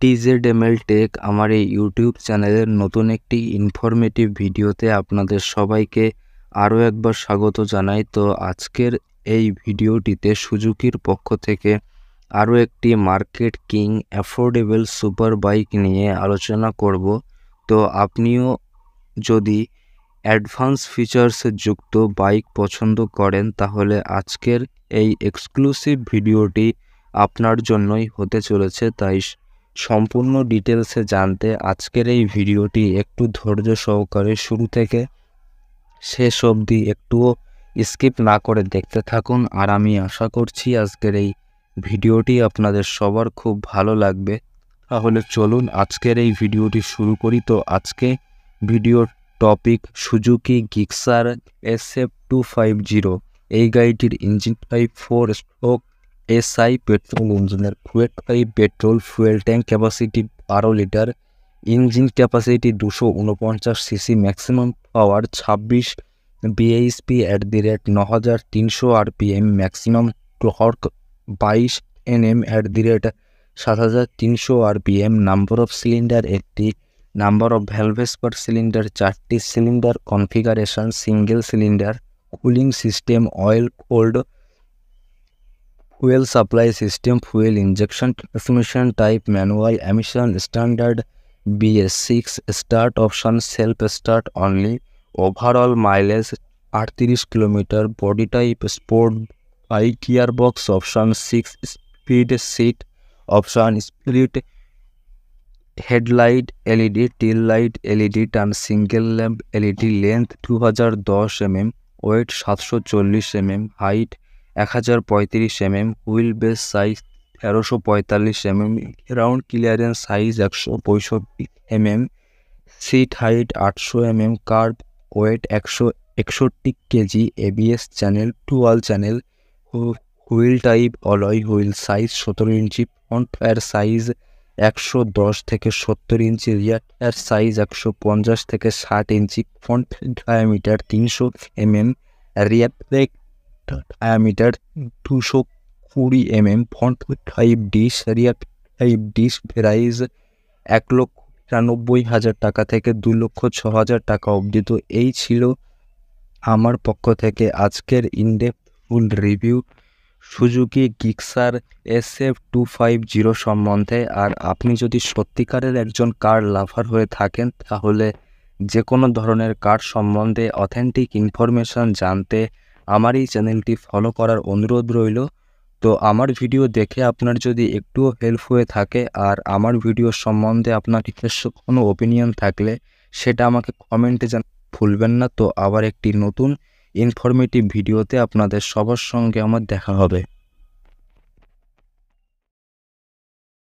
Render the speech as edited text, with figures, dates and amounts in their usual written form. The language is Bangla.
TZML টেক আমার এই ইউটিউব চ্যানেলের নতুন একটি ইনফরমেটিভ ভিডিওতে আপনাদের সবাইকে আরও একবার স্বাগত জানাই। তো আজকের এই ভিডিওটিতে সুজুকির পক্ষ থেকে আরও একটি market king affordable super bike নিয়ে আলোচনা করব। তো আপনিও যদি অ্যাডভান্স ফিচার্সে যুক্ত বাইক পছন্দ করেন তাহলে আজকের এই এক্সক্লুসিভ ভিডিওটি আপনার জন্যই হতে চলেছে। তাই সম্পূর্ণ ডিটেলসে জানতে আজকের এই ভিডিওটি একটু ধৈর্য সহকারে শুরু থেকে শেষ অবধি একটুও স্কিপ না করে দেখতে থাকুন। আর আমি আশা করছি আজকের এই ভিডিওটি আপনাদের সবার খুব ভালো লাগবে। তাহলে চলুন আজকের এই ভিডিওটি শুরু করি। তো আজকে ভিডিওর টপিক সুজুকি গিক্সার SF250। এই গাড়িটির ইঞ্জিন টাইপ 4 SI পেট্রোল ইঞ্জিনের, 285 petrol, fuel tank capacity 12 litre, engine capacity 249 CC, maximum power 26 bhp @9300 RPM, maximum torque 22 Nm @7300 RPM, number of cylinder একটি, নাম্বার অফ ভ্যালভেস পার সিলিন্ডার 4টি, cylinder configuration single cylinder, cooling system oil cold, fuel supply system fuel injection, transmission type manual, emission standard BS6, start option self start only, overall mileage 38 kilometre, body type sport bike, gear box option 6 speed, seat option split, headlight LED, tail light LED, turn single lamp LED, length 2010 mm, weight 740 mm, height 1035 mm, wheel base size 1345 mm, ground clearance size 165 mm, seat height 800 mm, kerb weight 161 kg, ABS channel dual channel, wheel type alloy, wheel size 17 inch, front tyre size 110 থেকে 70 ইঞ্চি, রিয়ার টায়ার সাইজ 150 থেকে 60 inch, front diameter 300 mm, rear brake diameter 220 mm, front 5 disc, rear 5 disc, price 1,90,000 টাকা থেকে 2,06,000 টাকা অবধি। তো এই ছিল আমার পক্ষ থেকে আজকের in depth full review Suzuki Gixxer SF250 সম্বন্ধে। আর আপনি যদি সত্যিকারের একজন কার লাভার হয়ে থাকেন তাহলে যে কোনো ধরনের কার সম্বন্ধে অথেন্টিক ইনফরমেশান জানতে আমার এই চ্যানেলটি ফলো করার অনুরোধ রইল। তো আমার ভিডিও দেখে আপনার যদি একটুও হেল্প হয়ে থাকে আর আমার ভিডিও সম্বন্ধে আপনার নিজস্ব কোনো ওপিনিয়ন থাকলে সেটা আমাকে কমেন্টে জানাতে ভুলবেন না। তো আবার একটি নতুন ইনফরমেটিভ ভিডিওতে আপনাদের সবার সঙ্গে আমার দেখা হবে।